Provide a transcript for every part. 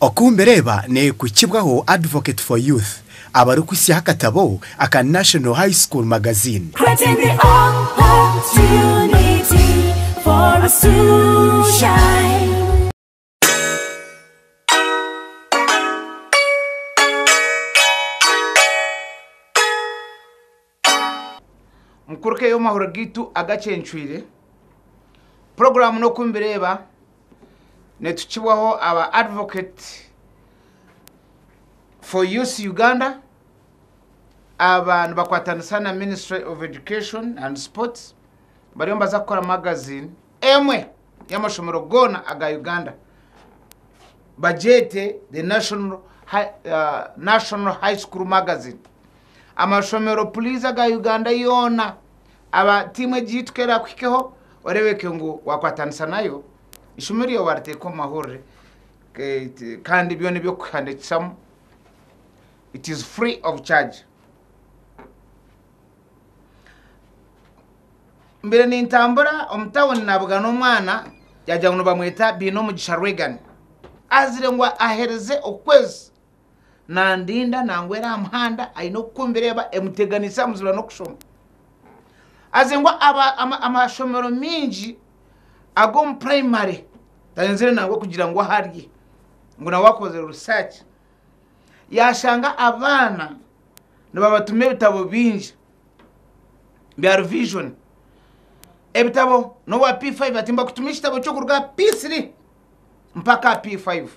Okumbereba ne kukibwaho Advocate for Youth abari kwisi hakatabo aka National High School Magazine. Creating the opportunity for us to shine. Mkuruke yo mahoro gitu agacenchwire program no kumbereba ne tukibwaho aba Advocate for Youth Uganda abantu bakwatana sana Ministry of Education and Sports bari mbaza gukora magazine emwe y'amashomero gona aga Uganda budget the National High School Magazine amashomero please aga Uganda yona aba timwe jitukera kwikeho orebeke ngo wakwatanisa nayo ishumiri yo warte ko mahore kandi byo nibyo kwandikisamo. It is free of charge. Mbere ni ntambura omutawoni nabwa n'umwana yajya ngo bamwita Bino Mugisha Regan azire ngo ahereze okwezi na ndinda nangwera amhanda ayino kumbereba emuteganisa muzura no kushoma azengwa amashomero mingi agom primary tanzire nangwe kugira ngo harye ngo na wakoze research yashanga abana nibabatume bitabo bingi bya revision ebitabo no wa P5 atimba kutumisha kitabo cyo kurga P3 mpaka P5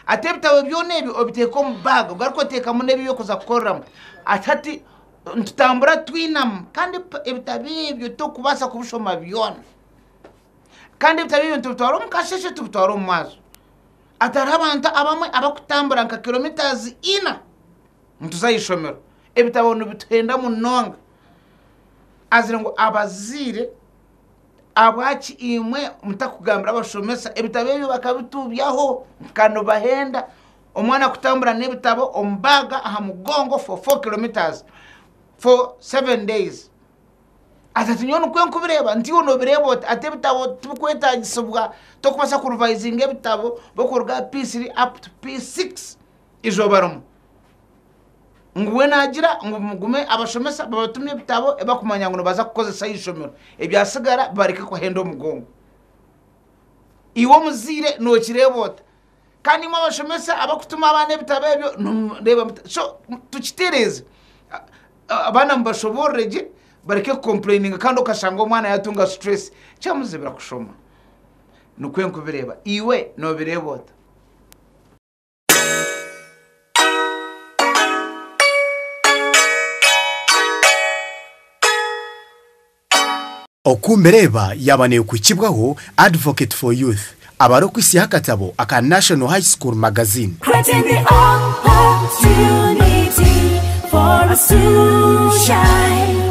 atebitabo byone obiteko mbaga gariko teka munebi yo kuza kukoramo atati ntutambura twinam kandi ebitabibyo to kubasa kubushoma byona kandi ebitabibyo ntutwaro mukasheshe tubutwaro mumazo atarabanta abamwe abakutambura nka kilometers ina ntuzayishomero ebitabo nubitenda munonga azira ngo abazire abaki imwe mutakugambira abashomesa ebitabibyo bakabitubyaho kano bahenda omwana kutambura nebitabo ombaga aha mugongo for 4 kilometers for 7 days atatinyono kwenkubireba ndiyo no birebo atebitabo tukweta gisubwa to kubasa ku revising ebitabo bokurga P3 up to P6 izobarum nguwe nagira ngume abashomesa babatumye bitabo ebakumanya ngo baza kukozesa yishomero ebyasigara bareke ko hendo mugongo iwo muzire no kirebota kandi mu abashomesa abakutuma abane bitabo ebyo reba so tukitereze abana mbashoboreje bareke complaining kandi okashanga omwana yatunga stress cyamuzibira kushoma nukwenko bireba iwe no birebota Okumbereba yabane kukibwaho Advocate for Youth abari kwisi hakatabo aka National High School Magazine. Creating the opportunity for us to shine.